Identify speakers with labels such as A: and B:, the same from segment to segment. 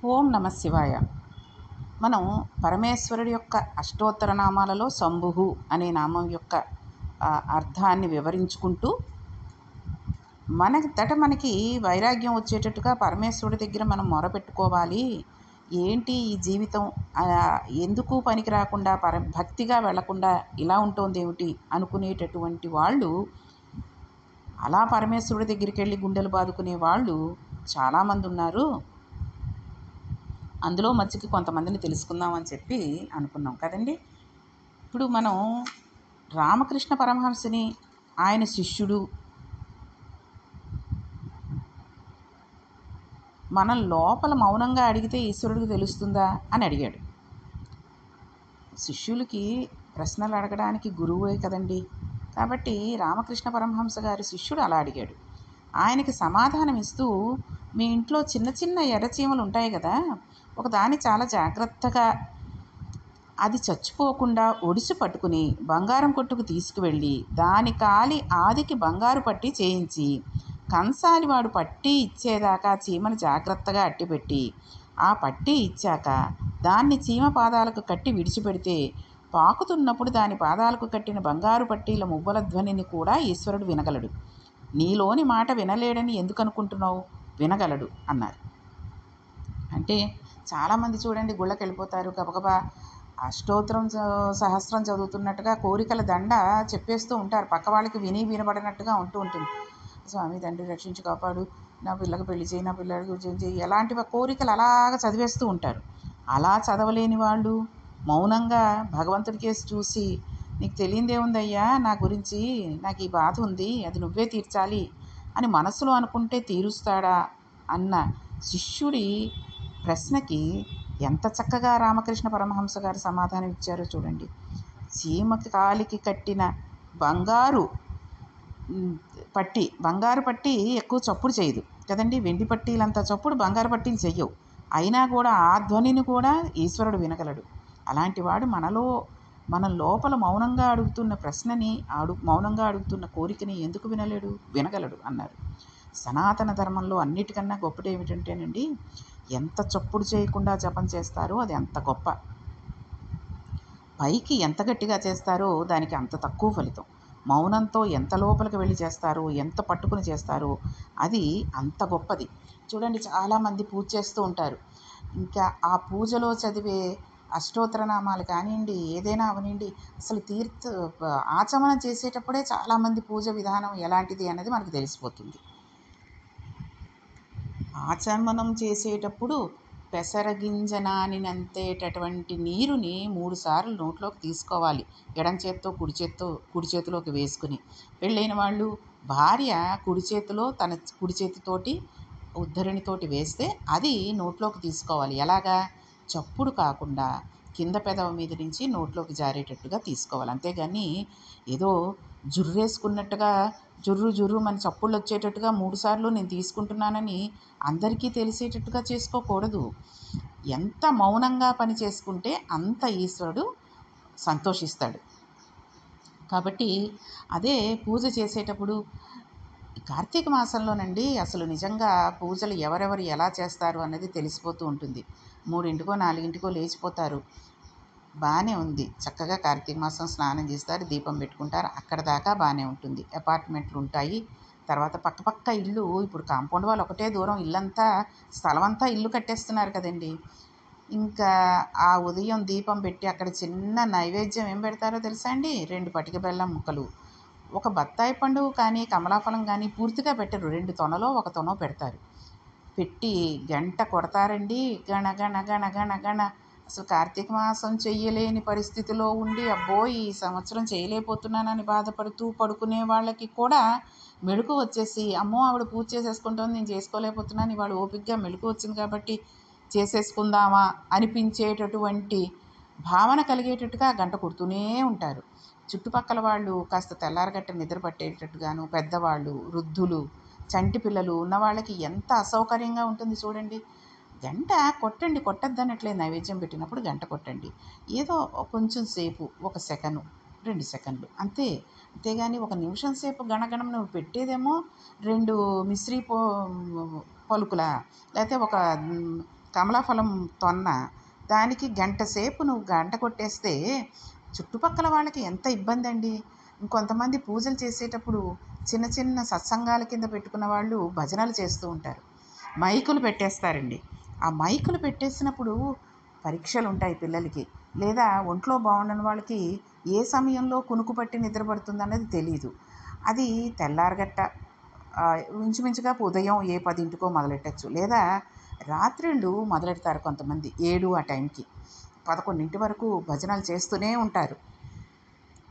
A: ఓం నమ శివాయ. మనం పరమేశ్వరుడి యొక్క అష్టోత్తర నామాలలో శంభుః అనే నామం యొక్క అర్థాన్ని వివరించుకుంటూ మనకి వైరాగ్యం వచ్చేటట్టుగా పరమేశ్వరుడి దగ్గర మనం మొరపెట్టుకోవాలి. ఏంటి ఈ జీవితం ఎందుకు పనికి రాకుండా భక్తిగా వెళ్లకుండా ఇలా ఉంటోందేమిటి అనుకునేటటువంటి వాళ్ళు, అలా పరమేశ్వరుడి దగ్గరికి వెళ్ళి గుండెలు బాదుకునే వాళ్ళు చాలామంది ఉన్నారు. అందులో మధ్యకి కొంతమందిని తెలుసుకుందామని చెప్పి అనుకున్నాం కదండి. ఇప్పుడు మనం రామకృష్ణ పరమహంసని, ఆయన శిష్యుడు, మనం లోపల మౌనంగా అడిగితే ఈశ్వరుడికి తెలుస్తుందా అని అడిగాడు. శిష్యులకి ప్రశ్నలు అడగడానికి గురువే కదండి. కాబట్టి రామకృష్ణ పరమహంస గారి శిష్యుడు అలా అడిగాడు. ఆయనకి సమాధానం ఇస్తూ, మీ ఇంట్లో చిన్న చిన్న ఎర్రచీమలు ఉంటాయి కదా, ఒకదాన్ని చాలా జాగ్రత్తగా అది చచ్చిపోకుండా ఒడిసి పట్టుకుని బంగారం కొట్టుకు తీసుకువెళ్ళి దాని కాలి ఆదికి బంగారు పట్టి చేయించి కంసాలి వాడు పట్టి ఇచ్చేదాకా చీమను జాగ్రత్తగా అట్టిపెట్టి ఆ పట్టి ఇచ్చాక దాన్ని చీమ పాదాలకు కట్టి విడిచిపెడితే పాకుతున్నప్పుడు దాని పాదాలకు కట్టిన బంగారు పట్టీల మువ్వల ధ్వనిని కూడా ఈశ్వరుడు వినగలడు. నీలోని మాట వినలేడని ఎందుకు అనుకుంటున్నావు? వినగలడు అన్నారు. అంటే చాలామంది చూడండి, గుళ్ళకి వెళ్ళిపోతారు, గబగబా అష్టోత్తరం సహస్రం చదువుతున్నట్టుగా కోరికల దండ చెప్పేస్తూ ఉంటారు. పక్క వాళ్ళకి వినబడినట్టుగా ఉంటుంది. స్వామి తండ్రి రక్షించి కాపాడు, నా పిల్లకి పెళ్లి చేయి, నా పిల్లలకి చేయి, ఎలాంటివి కోరికలు అలాగ చదివేస్తూ ఉంటారు. అలా చదవలేని వాళ్ళు మౌనంగా భగవంతుడి కేసు చూసి, నీకు తెలియదేముందయ్యా నా గురించి, నాకు ఈ బాధ ఉంది, అది నువ్వే తీర్చాలి అని మనసులో అనుకుంటే తీరుస్తాడా అన్న శిష్యుడి ప్రశ్నకి ఎంత చక్కగా రామకృష్ణ పరమహంస గారు సమాధానం ఇచ్చారో చూడండి. చీమకి కాలికి కట్టిన బంగారు పట్టి ఎక్కువ చప్పుడు చేయదు కదండి. వెండి పట్టీలంతా చప్పుడు బంగారు పట్టీలు చెయ్యవు. అయినా కూడా ఆ ధ్వనిని కూడా ఈశ్వరుడు వినగలడు. అలాంటి వాడు మన లోపల మౌనంగా అడుగుతున్న ప్రశ్నని, మౌనంగా అడుగుతున్న కోరికని ఎందుకు వినగలడు అన్నారు. సనాతన ధర్మంలో అన్నిటికన్నా గొప్పటి ఏమిటంటేనండి, ఎంత చప్పుడు చేయకుండా జపం చేస్తారో అది అంత గొప్ప. పైకి ఎంత గట్టిగా చేస్తారో దానికి అంత తక్కువ ఫలితం. మౌనంతో ఎంత లోపలికి వెళ్ళి చేస్తారో, ఎంత పట్టుకుని చేస్తారో అది అంత గొప్పది. చూడండి, చాలామంది పూజ చేస్తూ ఉంటారు. ఇంకా ఆ పూజలో చదివే అష్టోత్తర నామాలు కానివ్వండి, ఏదైనా అవనండి, అసలు ఆచమనం చేసేటప్పుడే చాలామంది పూజ విధానం ఎలాంటిది అనేది మనకు తెలిసిపోతుంది. ఆచమనం చేసేటప్పుడు పెసరగింజ నానినంతేటటువంటి నీరుని 3 సార్లు నోట్లోకి తీసుకోవాలి. ఎడం చేత్తో కుడి చేతిలోకి వేసుకుని, పెళ్ళైన వాళ్ళు భార్య తన కుడి చేతితోటి ఉద్ధరణితోటి వేస్తే అది నోట్లోకి తీసుకోవాలి. ఎలాగా? చప్పుడు కాకుండా కింద పెదవి మీద నుంచి నోట్లోకి జారేటట్టుగా తీసుకోవాలి. అంతేగాని ఏదో జుర్రేసుకున్నట్టుగా జుర్రు మన చప్పుళ్ళు వచ్చేటట్టుగా 3 సార్లు నేను తీసుకుంటున్నానని అందరికీ తెలిసేటట్టుగా చేసుకోకూడదు. ఎంత మౌనంగా పని చేసుకుంటే అంత ఈశ్వరుడు సంతోషిస్తాడు. కాబట్టి అదే పూజ చేసేటప్పుడు కార్తీక మాసంలోనండి అసలు నిజంగా పూజలు ఎవరెవరు ఎలా చేస్తారు అన్నది తెలిసిపోతూ ఉంటుంది. 3కో 4కో లేచిపోతారు, బాగానే ఉంది. చక్కగా కార్తీక మాసం స్నానం చేస్తారు, దీపం పెట్టుకుంటారు, అక్కడ దాకా బాగానే ఉంటుంది. అపార్ట్మెంట్లు ఉంటాయి, తర్వాత పక్క ఇల్లు, ఇప్పుడు కాంపౌండ్ వాళ్ళు ఒకటే దూరం, ఇల్లంతా స్థలం అంతా ఇల్లు కట్టేస్తున్నారు కదండి. ఇంకా ఆ ఉదయం దీపం పెట్టి అక్కడ చిన్న నైవేద్యం ఏం పెడతారో తెలుసా అండి? 2 పటిక బెల్లం ముక్కలు, ఒక బత్తాయి పండు కానీ కమలాఫలం కానీ పూర్తిగా పెట్టరు, 2 తొనలో 1 తొనో పెడతారు. పెట్టి గంట కొడతారండి, గణ గణ గణ గణ గణ. అసలు కార్తీక మాసం చెయ్యలేని పరిస్థితిలో ఉండి, అబ్బో ఈ సంవత్సరం చేయలేకపోతున్నానని బాధపడుతూ పడుకునే వాళ్ళకి కూడా మెళుకు వచ్చేసి, అమ్మో ఆవిడ పూజ చేసేసుకుంటుంది, నేను చేసుకోలేకపోతున్నాను, ఇవాళ ఓపికగా మెళుకు వచ్చింది కాబట్టి చేసేసుకుందామా అనిపించేటటువంటి భావన కలిగేటట్టుగా గంట కొడుతూనే ఉంటారు. చుట్టుపక్కల వాళ్ళు కాస్త తెల్లారగట్ట నిద్ర పట్టేటట్టుగాను, పెద్దవాళ్ళు, వృద్ధులు, చంటి పిల్లలు ఉన్న వాళ్ళకి ఎంత అసౌకర్యంగా ఉంటుంది చూడండి. గంట కొట్టండి, కొట్టద్దనట్లేదు, నైవేద్యం పెట్టినప్పుడు గంట కొట్టండి. ఏదో కొంచెం సేపు, 1 సెకను, 2 సెకండ్లు అంతే. అంతేగాని 1 నిమిషం సేపు గణగణం నువ్వు పెట్టేదేమో 2 మిశ్రీ పలుకులా, లేకపోతే ఒక కమలాఫలం తొన్న దానికి గంట సేపు నువ్వు గంట కొట్టేస్తే చుట్టుపక్కల వాళ్ళకి ఎంత ఇబ్బంది అండి. ఇంకొంతమంది పూజలు చేసేటప్పుడు చిన్న చిన్న సత్సంగాల కింద పెట్టుకున్న వాళ్ళు భజనలు చేస్తూ ఉంటారు. మైకులు పెట్టేస్తారండి. ఆ మైకులు పెట్టేసినప్పుడు పరీక్షలు ఉంటాయి పిల్లలకి, లేదా ఒంట్లో బాగుండని వాళ్ళకి ఏ సమయంలో కునుకు పట్టి నిద్రపడుతుంది అన్నది తెలియదు. అది తెల్లారగట్ట ఇంచుమించుగా ఉదయం ఏ 10కో మొదలెట్టచ్చు, లేదా రాత్రిళ్ళు మొదలెడతారు కొంతమంది 7 ఆ టైంకి 11 వరకు భజనలు చేస్తూనే ఉంటారు.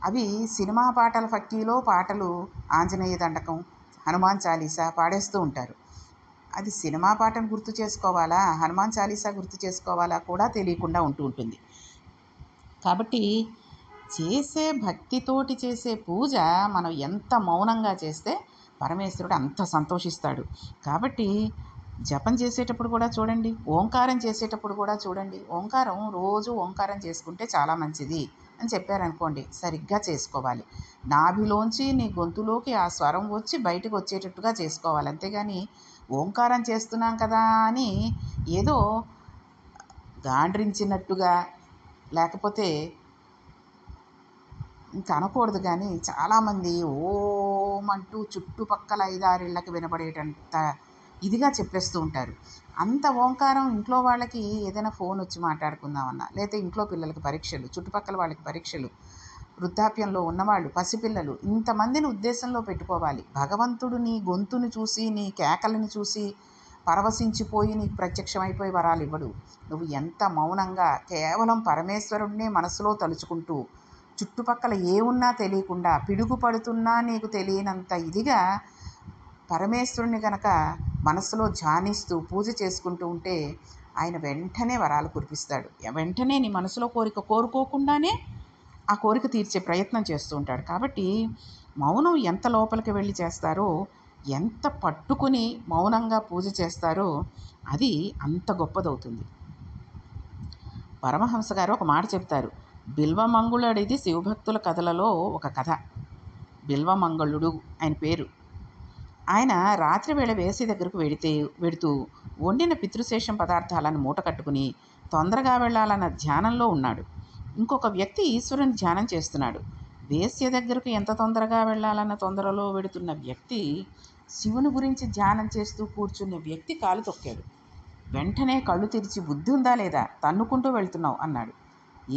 A: అవి సినిమా పాటల ఫక్కీలో పాటలు, ఆంజనేయ దండకం, హనుమాన్ చాలీసా పాడేస్తూ ఉంటారు. అది సినిమా పాటను గుర్తు చేసుకోవాలా, హనుమాన్ చాలీసా గుర్తు చేసుకోవాలా కూడా తెలియకుండా ఉంటుంది. కాబట్టి చేసే భక్తితోటి చేసే పూజ మనం ఎంత మౌనంగా చేస్తే పరమేశ్వరుడు అంత సంతోషిస్తాడు. కాబట్టి జపం చేసేటప్పుడు కూడా చూడండి, ఓంకారం చేసేటప్పుడు కూడా చూడండి, ఓంకారం రోజు ఓంకారం చేసుకుంటే చాలా మంచిది అని చెప్పారనుకోండి, సరిగ్గా చేసుకోవాలి. నాభిలోంచి నీ గొంతులోకి ఆ స్వరం వచ్చి బయటకు వచ్చేటట్టుగా చేసుకోవాలి. అంతేగాని ఓంకారం చేస్తున్నాం కదా అని ఏదో గాండ్రించినట్టుగా, లేకపోతే ఇంకా అనకూడదు. కానీ చాలామంది ఓం అంటూ చుట్టుపక్కల 5-6 ఇళ్ళకి వినపడేటంత ఇదిగా చెప్పేస్తూ ఉంటారు. అంత ఓంకారం ఇంట్లో వాళ్ళకి ఏదైనా ఫోన్ వచ్చి మాట్లాడుకుందామన్నా, లేకపోతే ఇంట్లో పిల్లలకి పరీక్షలు, చుట్టుపక్కల వాళ్ళకి పరీక్షలు, వృద్ధాప్యంలో ఉన్నవాళ్ళు, పసిపిల్లలు, ఇంతమందిని ఉద్దేశంలో పెట్టుకోవాలి. భగవంతుడు నీ గొంతుని చూసి, నీ కేకలను చూసి పరవశించిపోయి నీకు ప్రత్యక్షమైపోయి వరాలు ఇవ్వడు. నువ్వు ఎంత మౌనంగా కేవలం పరమేశ్వరుడినే మనసులో తలుచుకుంటూ, చుట్టుపక్కల ఏమున్నా తెలియకుండా, పిడుగు పడుతున్నా నీకు తెలియనంత ఇదిగా పరమేశ్వరుని కనుక మనసులో ధ్యానిస్తూ పూజ చేసుకుంటూ ఉంటే ఆయన వెంటనే వరాలు కురిపిస్తాడు. వెంటనే నీ మనసులో కోరిక కోరుకోకుండానే ఆ కోరిక తీర్చే ప్రయత్నం చేస్తూ ఉంటాడు. కాబట్టి మౌనం ఎంత లోపలికి వెళ్ళి చేస్తారో, ఎంత పట్టుకుని మౌనంగా పూజ చేస్తారో అది అంత గొప్పదవుతుంది. పరమహంస గారు ఒక మాట చెప్తారు. బిల్వమంగుళుడిది శివభక్తుల కథలలో ఒక కథ. బిల్వమంగళుడు ఆయన పేరు. ఆయన రాత్రి వేళ వేసి దగ్గరకు వెడుతూ వండిన పితృశేషం పదార్థాలను మూట కట్టుకుని తొందరగా వెళ్ళాలన్న ధ్యానంలో ఉన్నాడు. ఇంకొక వ్యక్తి ఈశ్వరుని ధ్యానం చేస్తున్నాడు. వేశ్య దగ్గరకు ఎంత తొందరగా వెళ్ళాలన్న తొందరలో వెడుతున్న వ్యక్తి శివుని గురించి ధ్యానం చేస్తూ కూర్చున్న వ్యక్తి కాలు తొక్కాడు. వెంటనే కళ్ళు తెరిచి బుద్ధి ఉందా లేదా, తన్నుకుంటూ వెళ్తున్నావు అన్నాడు.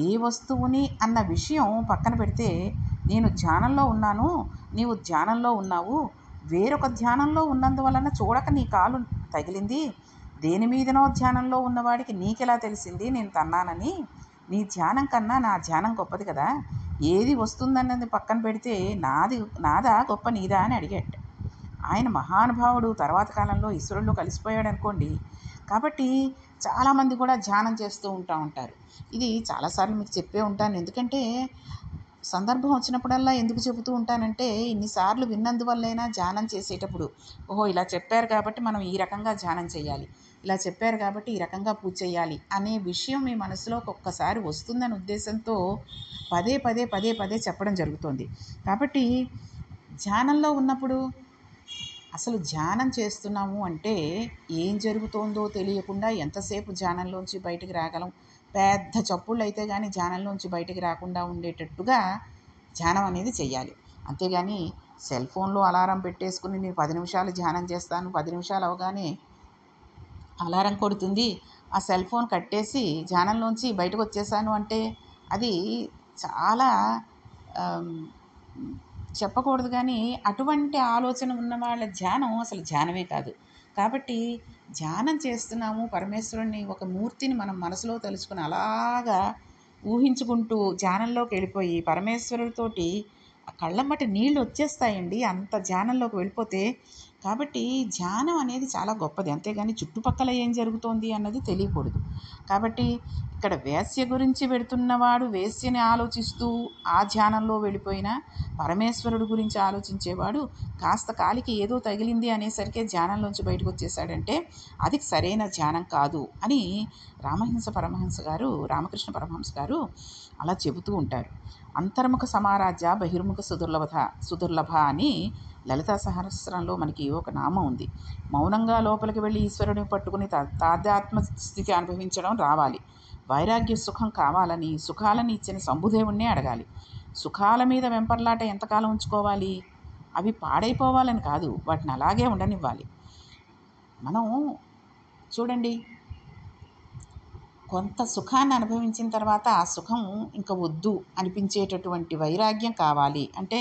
A: ఏ వస్తువుని అన్న విషయం పక్కన పెడితే, నేను ధ్యానంలో ఉన్నాను, నీవు ధ్యానంలో ఉన్నావు, వేరొక ధ్యానంలో ఉన్నందువలన చూడక నీ కాలు తగిలింది, దేని మీదనో ధ్యానంలో ఉన్నవాడికి నీకెలా తెలిసింది నేను తన్నానని, నీ ధ్యానం కన్నా నా ధ్యానం గొప్పది కదా, ఏది వస్తుందన్నది పక్కన పెడితే నాదా గొప్ప నీదా అని అడిగాడు. ఆయన మహానుభావుడు, తర్వాత కాలంలో ఈశ్వరుల్లో కలిసిపోయాడు అనుకోండి. కాబట్టి చాలామంది కూడా ధ్యానం చేస్తూ ఉంటారు. ఇది చాలాసార్లు మీకు చెప్పే ఉంటాను. ఎందుకంటే సందర్భం వచ్చినప్పుడల్లా ఎందుకు చెబుతూ ఉంటానంటే, ఇన్నిసార్లు విన్నందువల్లైనా ధ్యానం చేసేటప్పుడు ఓహో ఇలా చెప్పారు కాబట్టి మనం ఈ రకంగా ధ్యానం చేయాలి, ఇలా చెప్పారు కాబట్టి ఈ రకంగా పూజ చేయాలి అనే విషయం మీ మనసులోకి ఒక్కసారి వస్తుందనే ఉద్దేశంతో పదే పదే పదే పదే చెప్పడం జరుగుతుంది. కాబట్టి ధ్యానంలో ఉన్నప్పుడు అసలు ధ్యానం చేస్తున్నాము అంటే ఏం జరుగుతోందో తెలియకుండా ఎంతసేపు ధ్యానంలోంచి బయటికి రాగలం. పెద్ద చప్పుళ్ళు అయితే కానీ ధ్యానంలోంచి బయటికి రాకుండా ఉండేటట్టుగా ధ్యానం అనేది చెయ్యాలి. అంతేగాని సెల్ ఫోన్లో అలారం పెట్టేసుకుని నేను 10 నిమిషాలు ధ్యానం చేస్తాను, 10 నిమిషాలు అవగానే అలారం కొడుతుంది, ఆ సెల్ ఫోన్ కట్టేసి ధ్యానంలోంచి బయటకు వచ్చేసాను అంటే అది చాలా చెప్పకూడదు. కానీ అటువంటి ఆలోచన ఉన్న వాళ్ళ ధ్యానం అసలు ధ్యానమే కాదు. కాబట్టి ధ్యానం చేస్తున్నాము, పరమేశ్వరుని ఒక మూర్తిని మనం మనసులో తలుచుకుని అలాగా ఊహించుకుంటూ ధ్యానంలోకి వెళ్ళిపోయి పరమేశ్వరుడితోటి ఆ కళ్ళమ్మటి నీళ్ళు వచ్చేస్తాయండి అంత ధ్యానంలోకి వెళ్ళిపోతే. కాబట్టి ధ్యానం అనేది చాలా గొప్పది. అంతేగాని చుట్టుపక్కల ఏం జరుగుతోంది అన్నది తెలియకూడదు. కాబట్టి ఇక్కడ వేశ్య గురించి వెడుతున్నవాడు వేశ్యని ఆలోచిస్తూ ఆ ధ్యానంలో వెళ్ళిపోయినా, పరమేశ్వరుడు గురించి ఆలోచించేవాడు కాస్త కాలికి ఏదో తగిలింది అనేసరికి ధ్యానంలోంచి బయటకు వచ్చేసాడంటే అది సరైన ధ్యానం కాదు అని రామకృష్ణ పరమహంస గారు అలా చెబుతూ ఉంటారు. అంతర్ముఖ సమారాధ్య బహిర్ముఖ సుదుర్లభ అని లలితా సహస్రంలో మనకి ఒక నామం ఉంది, మౌనంగా లోపలికి వెళ్ళి ఈశ్వరుని పట్టుకుని తాదాత్మ స్థితి అనుభవించడం రావాలి. వైరాగ్య సుఖం కావాలని సుఖాలను ఇచ్చిన శంభుదేవుణ్ణే అడగాలి. సుఖాల మీద వెంపర్లాట ఎంతకాలం ఉంచుకోవాలి? అవి పాడైపోవాలని కాదు, వాటిని అలాగే ఉండనివ్వాలి. మనం చూడండి, కొంత సుఖాన్ని అనుభవించిన తర్వాత ఆ సుఖం ఇంకా వద్దు అనిపించేటటువంటి వైరాగ్యం కావాలి. అంటే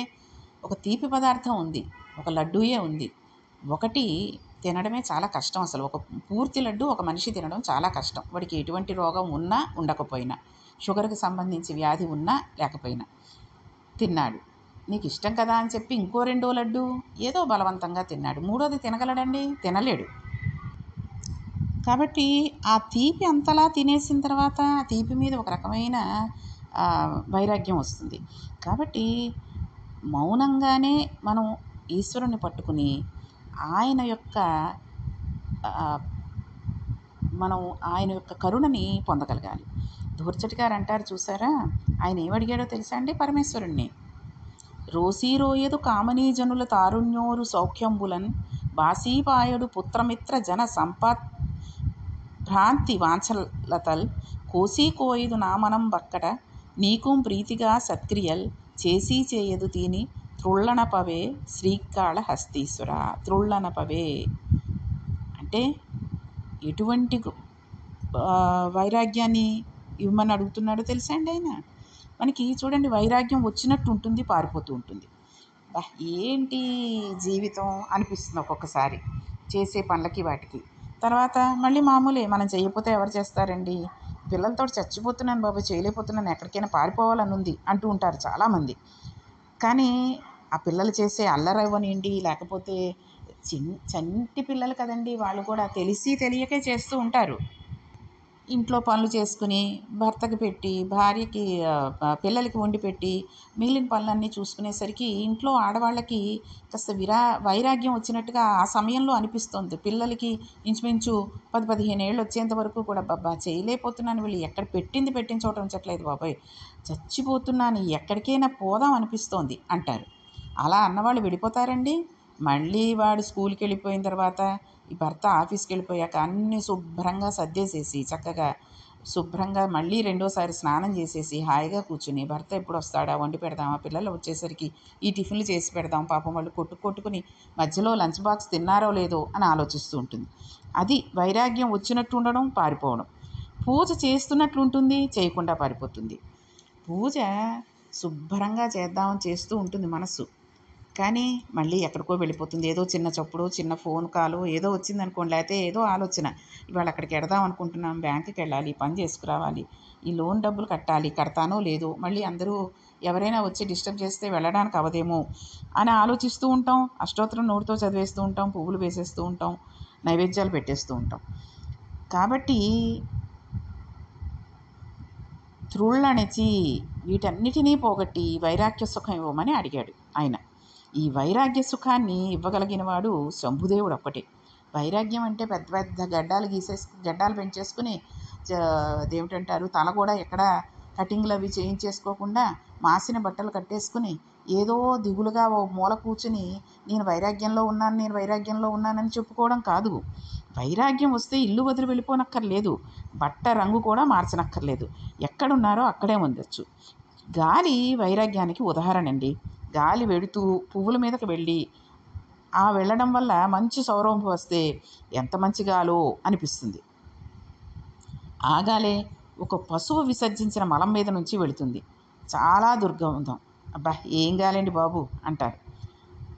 A: ఒక తీపి పదార్థం ఉంది, ఒక లడ్డూయే ఉంది, ఒకటి తినడమే చాలా కష్టం. అసలు ఒక పూర్తి లడ్డు ఒక మనిషి తినడం చాలా కష్టం, వాడికి ఎటువంటి రోగం ఉన్నా ఉండకపోయినా, షుగర్కి సంబంధించి వ్యాధి ఉన్నా లేకపోయినా తిన్నాడు. నీకు ఇష్టం కదా అని చెప్పి ఇంకో రెండో లడ్డు ఏదో బలవంతంగా తిన్నాడు, మూడోది తినగలడండి? తినలేడు. కాబట్టి ఆ తీపి అంతలా తినేసిన తర్వాత ఆ తీపి మీద ఒక రకమైన వైరాగ్యం వస్తుంది. కాబట్టి మౌనంగానే మనం ఈశ్వరుని పట్టుకుని ఆయన యొక్క మనం ఆయన యొక్క కరుణని పొందగలగాలి. ధూర్జటి గారు అంటారు చూసారా, ఆయన ఏమడిగాడో తెలుసా అండి పరమేశ్వరుణ్ణి? రోసీరోయదు కామనీజనుల తారుణ్యోరు సౌఖ్యంబులన్ బాసీపాయడు పుత్రమిత్ర జన సంపత్ భ్రాంతి వాంఛలతల్ కోసీకోయదు నామనం బక్కట నీకుం ప్రీతిగా సత్క్రియల్ చేసీ చేయదు తీని త్రుళ్ళనపవే శ్రీకాళహస్తీశ్వర. త్రుళ్ళనపవే అంటే ఎటువంటి వైరాగ్యాన్ని ఇవ్వమని అడుగుతున్నాడో తెలుసా అండి ఆయన? మనకి చూడండి, వైరాగ్యం వచ్చినట్టు ఉంటుంది, పారిపోతూ ఉంటుంది. ఏంటి జీవితం అనిపిస్తుంది ఒక్కొక్కసారి చేసే పనులకి వాటికి. తర్వాత మళ్ళీ మామూలే, మనం చేయకపోతే ఎవరు చేస్తారండి? పిల్లలతో చచ్చిపోతున్నాను బాబు, చేయలేకపోతున్నాను, ఎక్కడికైనా పారిపోవాలని ఉంది అంటూ ఉంటారు చాలామంది. కానీ ఆ పిల్లలు చేసే అల్లరవ్వనివ్వండి, లేకపోతే చంటి పిల్లలు కదండి, వాళ్ళు కూడా తెలిసి తెలియకే చేస్తూ ఉంటారు. ఇంట్లో పనులు చేసుకుని భర్తకి పెట్టి, భార్యకి పిల్లలకి వండి పెట్టి, మిగిలిన పనులన్నీ చూసుకునేసరికి ఇంట్లో ఆడవాళ్ళకి కాస్త వైరాగ్యం వచ్చినట్టుగా ఆ సమయంలో అనిపిస్తుంది. పిల్లలకి ఇంచుమించు 10-15 ఏళ్ళు వచ్చేంత వరకు కూడా చేయలేకపోతున్నాను, వీళ్ళు ఎక్కడ పెట్టిన చోట ఉంచట్లేదు బాబాయ్, చచ్చిపోతున్నాను, ఎక్కడికైనా పోదాం అనిపిస్తోంది అంటారు. అలా అన్నవాళ్ళు విడిపోతారండి? మళ్ళీ వాడు స్కూల్కి వెళ్ళిపోయిన తర్వాత, ఈ భర్త ఆఫీస్కి వెళ్ళిపోయాక అన్నీ శుభ్రంగా సర్దేసేసి చక్కగా శుభ్రంగా మళ్ళీ రెండోసారి స్నానం చేసేసి హాయిగా కూర్చుని, భర్త ఎప్పుడు వస్తాడా, వండి పెడదామా, పిల్లలు వచ్చేసరికి ఈ టిఫిన్లు చేసి పెడదాం, పాపం వాళ్ళు కొట్టుకుని మధ్యలో లంచ్ బాక్స్ తిన్నారో లేదో అని ఆలోచిస్తూ ఉంటుంది. అది వైరాగ్యం వచ్చినట్టు ఉండడం, పారిపోవడం. పూజ చేస్తున్నట్లు ఉంటుంది, చేయకుండా పారిపోతుంది. పూజ శుభ్రంగా చేద్దామని చేస్తూ ఉంటుంది మనస్సు, కానీ మళ్ళీ ఎక్కడికో వెళ్ళిపోతుంది. ఏదో చిన్న చప్పుడు, చిన్న ఫోన్ కాలు ఏదో వచ్చిందనుకోండి, లేకపోతే ఏదో ఆలోచన, ఇవాళ అక్కడికి వెడదాం అనుకుంటున్నాం, బ్యాంకుకి వెళ్ళాలి, పని చేసుకురావాలి, ఈ లోన్ డబ్బులు కట్టాలి, కడతానో లేదో, మళ్ళీ అందరూ ఎవరైనా వచ్చి డిస్టర్బ్ చేస్తే వెళ్ళడానికి అవదేమో అని ఆలోచిస్తూ ఉంటాం. అష్టోత్తరం నోటితో చదివేస్తూ ఉంటాం, పువ్వులు వేసేస్తూ ఉంటాం, నైవేద్యాలు పెట్టేస్తూ ఉంటాం. కాబట్టి త్రుళ్ళణచి వీటన్నిటినీ పోగొట్టి వైరాగ్య సుఖం ఇవ్వమని అడిగాడు ఆయన. ఈ వైరాగ్య సుఖాన్ని ఇవ్వగలిగిన వాడు శంభుదేవుడు ఒక్కటే. వైరాగ్యం అంటే పెద్ద పెద్ద గడ్డాలు పెంచేసుకుని అదేమిటంటారు, తల కూడా ఎక్కడ కటింగ్లు అవి చేయించేసుకోకుండా మాసిన బట్టలు కట్టేసుకుని ఏదో దిగులుగా ఓ మూల కూర్చుని నేను వైరాగ్యంలో ఉన్నానని చెప్పుకోవడం కాదు. వైరాగ్యం వస్తే ఇల్లు వదిలి వెళ్ళిపోనక్కర్లేదు, బట్ట రంగు కూడా మార్చనక్కర్లేదు, ఎక్కడున్నారో అక్కడే ఉండొచ్చు. గాలి వైరాగ్యానికి ఉదాహరణ అండి. గాలి వెడుతూ పువ్వుల మీదకి వెళ్ళి ఆ వెళ్ళడం వల్ల మంచి సౌరభం వస్తే ఎంత మంచి గాలో అనిపిస్తుంది. ఆ గాలే ఒక పశువు విసర్జించిన మలం మీద నుంచి వెళుతుంది, చాలా దుర్గంధం. అబ్బా ఏం గాలండి బాబు అంటారు.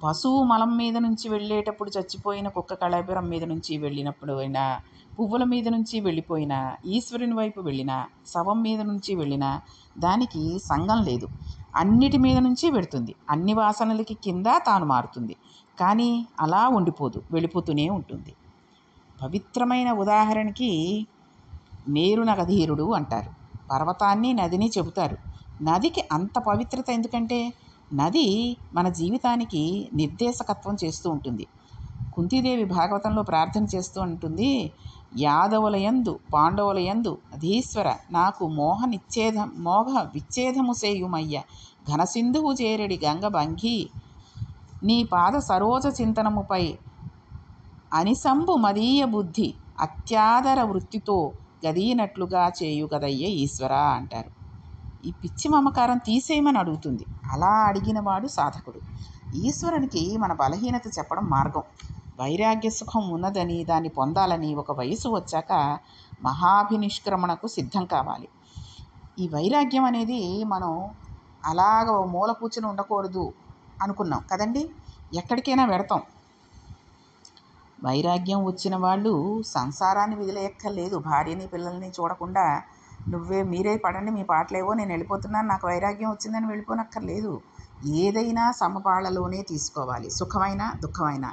A: పశువు మలం మీద నుంచి వెళ్ళేటప్పుడు, చచ్చిపోయిన కుక్క కళాపురం మీద నుంచి వెళ్ళినప్పుడు అయినా, పువ్వుల మీద నుంచి వెళ్ళిపోయినా, ఈశ్వరుని వైపు వెళ్ళినా, శవం మీద నుంచి వెళ్ళినా దానికి సంగం లేదు, అన్నిటి మీద నుంచి వెళుతుంది, అన్ని వాసనలకి కింద తాను మారుతుంది. కానీ అలా ఉండిపోదు, వెళ్ళిపోతూనే ఉంటుంది. పవిత్రమైన ఉదాహరణకి మేరునగధీరుడు అంటారు. పర్వతాన్ని నదిని చెబుతారు. నదికి అంత పవిత్రత ఎందుకంటే నది మన జీవితానికి నిర్దేశకత్వం చేస్తూ ఉంటుంది. కుంతీదేవి భాగవతంలో ప్రార్థన చేస్తూ ఉంటుంది, యాదవులయందు పాండవులయందు అధీశ్వర నాకు మోహ విచ్ఛేదము సేయుమయ్య ఘనసింధువు చేరెడి గంగ భంగి నీ పాద సరోజ చింతనముపై అనిసంబు మదీయ బుద్ధి అత్యాదర వృత్తితో గదీనట్లుగా చేయుగదయ్య ఈశ్వర అంటారు. ఈ పిచ్చి మమకారం తీసేయమని అడుగుతుంది. అలా అడిగినవాడు సాధకుడు. ఈశ్వరునికి మన బలహీనత చెప్పడం మార్గం. వైరాగ్య సుఖం ఉన్నదని, దాన్ని పొందాలని ఒక వయసు వచ్చాక మహాభినిష్క్రమణకు సిద్ధం కావాలి. ఈ వైరాగ్యం అనేది మనం అలాగ మూల కూర్చుని ఉండకూడదు అనుకున్నాం కదండి. ఎక్కడికైనా వెడతాం. వైరాగ్యం వచ్చిన వాళ్ళు సంసారాన్ని వదిలేయక్కర్లేదు. భార్యని పిల్లల్ని చూడకుండా మీరే పడండి, మీ పాటలేవో, నేను వెళ్ళిపోతున్నాను, నాకు వైరాగ్యం వచ్చిందని వెళ్ళిపోనక్కర్లేదు. ఏదైనా సమపాళ్ళలోనే తీసుకోవాలి. సుఖమైనా దుఃఖమైనా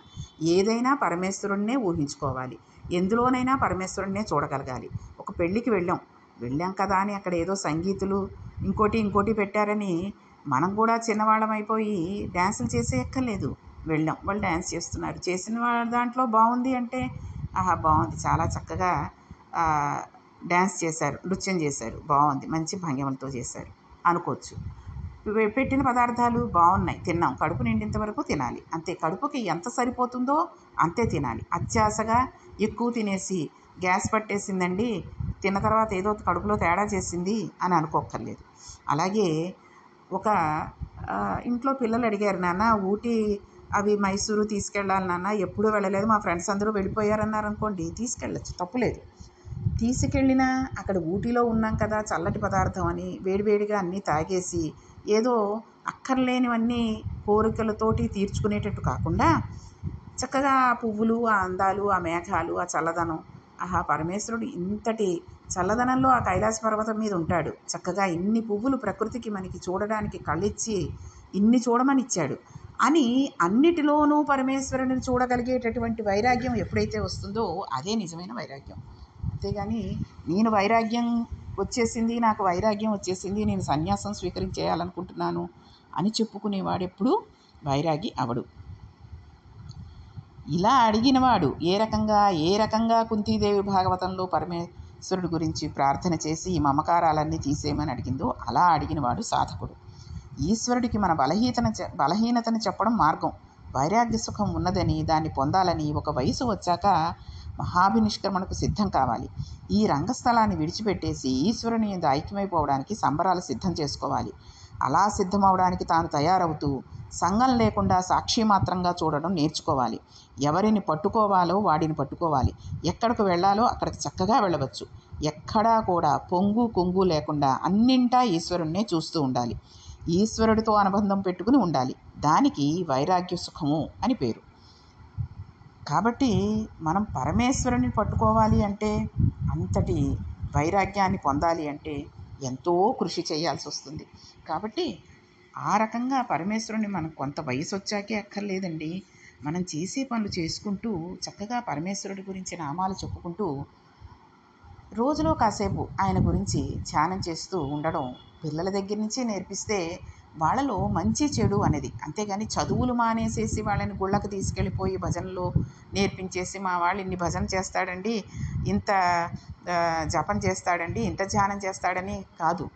A: ఏదైనా పరమేశ్వరుణ్ణే ఊహించుకోవాలి. ఎందులోనైనా పరమేశ్వరుణ్ణే చూడగలగాలి. ఒక పెళ్ళికి వెళ్ళాం కదా అని అక్కడ ఏదో సంగీతులు ఇంకోటి పెట్టారని మనం కూడా చిన్నవాళ్ళమైపోయి డ్యాన్సులు చేసేయక్కర్లేదు. వాళ్ళు డ్యాన్స్ చేస్తున్నారు, చేసిన వాళ్ళ దాంట్లో బాగుంది అంటే ఆహా బాగుంది, చాలా చక్కగా డ్యాన్స్ చేశారు, నృత్యం చేశారు, బాగుంది, మంచి భంగిమలతో చేశారు అనుకోవచ్చు. పెట్టిన పదార్థాలు బాగున్నాయి, తిన్నాం, కడుపు నిండినంత వరకు తినాలి అంతే. కడుపుకి ఎంత సరిపోతుందో అంతే తినాలి. అత్యాశగా ఎక్కువ తినేసి గ్యాస్ పట్టేసిందండి, తిన్న తర్వాత ఏదో కడుపులో తేడా చేసింది అని అనుకోక్కర్లేదు. అలాగే ఒక ఇంట్లో పిల్లలు అడిగారు, నాన్న ఊటీ అవి మైసూరు తీసుకెళ్ళాలి నాన్న, ఎప్పుడూ వెళ్ళలేదు, మా ఫ్రెండ్స్ అందరూ వెళ్ళిపోయారన్నారు అనుకోండి, తీసుకెళ్ళచ్చు, తప్పులేదు. తీసుకెళ్ళినా అక్కడ ఊటీలో ఉన్నాం కదా, చల్లటి పదార్థం అని వేడివేడిగా అన్నీ తాగేసి ఏదో అక్కర్లేనివన్నీ కోరికలతోటి తీర్చుకునేటట్టు కాకుండా చక్కగా ఆ పువ్వులు, ఆ అందాలు, ఆ మేఘాలు, ఆ చల్లదనం, ఆహా పరమేశ్వరుడు ఇంతటి చల్లదనంలో ఆ కైలాస పర్వతం మీద ఉంటాడు, చక్కగా ఇన్ని పువ్వులు ప్రకృతికి మనకి చూడడానికి కళ్ళిచ్చి ఇన్ని చూడమని ఇచ్చాడు అని అన్నిటిలోనూ పరమేశ్వరుని చూడగలిగేటటువంటి వైరాగ్యం ఎప్పుడైతే వస్తుందో అదే నిజమైన వైరాగ్యం. అంతేగాని నేను వైరాగ్యం వచ్చేసింది, నాకు వైరాగ్యం వచ్చేసింది, నేను సన్యాసం స్వీకరించేయాలనుకుంటున్నాను అని చెప్పుకునేవాడెప్పుడు వైరాగి అవడు. ఇలా అడిగినవాడు ఏ రకంగా కుంతీదేవి భాగవతంలో పరమేశ్వరుడి గురించి ప్రార్థన చేసి ఈ మమకారాలన్నీ తీసేయమని అడిగిందో అలా అడిగినవాడు సాధకుడు. ఈశ్వరుడికి మన బలహీనతను చెప్పడం మార్గం. వైరాగ్య సుఖం ఉన్నదని, దాన్ని పొందాలని ఒక వయసు వచ్చాక మహాభినిష్క్రమణకు సిద్ధం కావాలి. ఈ రంగస్థలాన్ని విడిచిపెట్టేసి ఈశ్వరుని యందు ఐక్యమైపోవడానికి సంబరాలు సిద్ధం చేసుకోవాలి. అలా సిద్ధమవడానికి తాను తయారవుతూ సంఘం లేకుండా సాక్షి మాత్రంగా చూడడం నేర్చుకోవాలి. ఎవరిని పట్టుకోవాలో వాడిని పట్టుకోవాలి, ఎక్కడికి వెళ్ళాలో అక్కడికి చక్కగా వెళ్ళవచ్చు. ఎక్కడా కూడా పొంగు కొంగు లేకుండా అన్నింటా ఈశ్వరుణ్ణే చూస్తూ ఉండాలి. ఈశ్వరుడితో అనుబంధం పెట్టుకుని ఉండాలి. దానికి వైరాగ్య సుఖము అని పేరు. కాబట్టి మనం పరమేశ్వరుని పట్టుకోవాలి అంటే, అంతటి వైరాగ్యాన్ని పొందాలి అంటే ఎంతో కృషి చేయాల్సి వస్తుంది. కాబట్టి ఆ రకంగా పరమేశ్వరుని మనం కొంత వయసు వచ్చాకే అక్కర్లేదండి, మనం చేసే పనులు చేసుకుంటూ చక్కగా పరమేశ్వరుడి గురించి నామాలు చెప్పుకుంటూ రోజులో కాసేపు ఆయన గురించి ధ్యానం చేస్తూ ఉండడం పిల్లల దగ్గర నుంచే నేర్పిస్తే వాళ్ళలో మంచి చెడు అనేది, అంతేగాని చదువులు మానేసేసి వాళ్ళని గుళ్ళకు తీసుకెళ్ళిపోయి భజనలో నేర్పించేసి మా వాళ్ళు ఇన్ని భజన చేస్తాడండి, ఇంత జపం చేస్తాడండి, ఇంత ధ్యానం చేస్తాడని కాదు.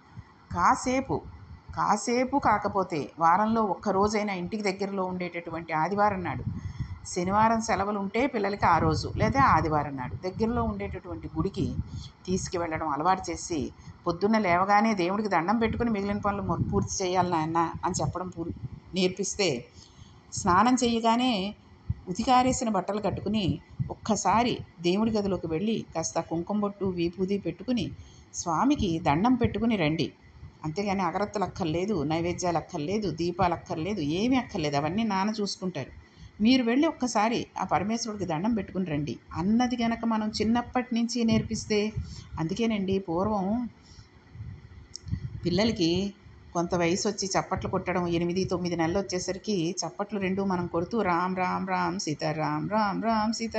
A: కాసేపు కాకపోతే వారంలో ఒక్కరోజైనా ఇంటికి దగ్గరలో ఉండేటటువంటి ఆదివారం నాడు, శనివారం సెలవులు ఉంటే పిల్లలకి ఆ రోజు లేదా ఆదివారం నాడు దగ్గరలో ఉండేటటువంటి గుడికి తీసుకువెళ్ళడం అలవాటు చేసి పొద్దున్న లేవగానే దేవుడికి దండం పెట్టుకుని మిగిలిన పనులు పూర్తి చేయాలి నాయన అని చెప్పడం నేర్పిస్తే, స్నానం చేయగానే ఉతికారేసిన బట్టలు కట్టుకుని ఒక్కసారి దేవుడి గదిలోకి వెళ్ళి కాస్త కుంకుమ బొట్టు వీపూది పెట్టుకుని స్వామికి దండం పెట్టుకుని రండి. అంతేగాని అగరత్తులు అక్కర్లేదు, నైవేద్యాలు అక్కర్లేదు, దీపాలు అక్కర్లేదు, ఏమీ అక్కర్లేదు, అవన్నీ నాన్న చూసుకుంటారు, మీరు వెళ్ళి ఒక్కసారి ఆ పరమేశ్వరుడికి దండం పెట్టుకుని రండి అన్నది కనుక మనం చిన్నప్పటి నుంచి నేర్పిస్తే. అందుకేనండి పూర్వం పిల్లలకి కొంత వయసు వచ్చి చప్పట్లు కొట్టడం 8-9 నెలలు వచ్చేసరికి చప్పట్లు రెండు మనం కొడుతూ రామ్ రామ్ రామ్ సీత, రామ్ రామ్ రామ్ సీత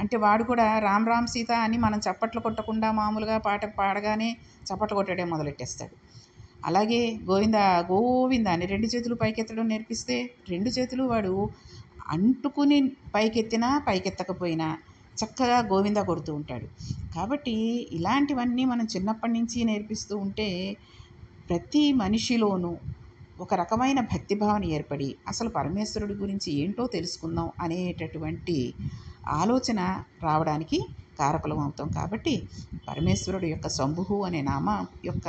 A: అంటే వాడు కూడా రామ్ రామ్ సీత అని మనం చప్పట్లు కొట్టకుండా మామూలుగా పాట పాడగానే చప్పట్లు కొట్టడం మొదలెట్టేస్తాడు. అలాగే గోవింద గోవింద అని 2 చేతులు పైకెత్తడం నేర్పిస్తే 2 చేతులు వాడు అంటుకుని పైకెత్తినా పైకెత్తకపోయినా చక్కగా గోవింద కొడుతూ ఉంటాడు. కాబట్టి ఇలాంటివన్నీ మనం చిన్నప్పటి నుంచి నేర్పిస్తూ ఉంటే ప్రతి మనిషిలోనూ ఒక రకమైన భక్తిభావన ఏర్పడి అసలు పరమేశ్వరుడి గురించి ఏంటో తెలుసుకుందాం అనేటటువంటి ఆలోచన రావడానికి కారకులం అవుతాం. కాబట్టి పరమేశ్వరుడు యొక్క శంభువు అనే నామ యొక్క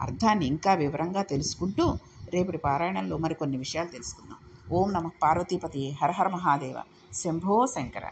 A: అర్థాన్ని ఇంకా వివరంగా తెలుసుకుంటూ రేపటి పారాయణంలో మరికొన్ని విషయాలు తెలుసుకుందాం. ఓం నమః పార్వతీపతి హర హర మహాదేవ శంభో శంకర.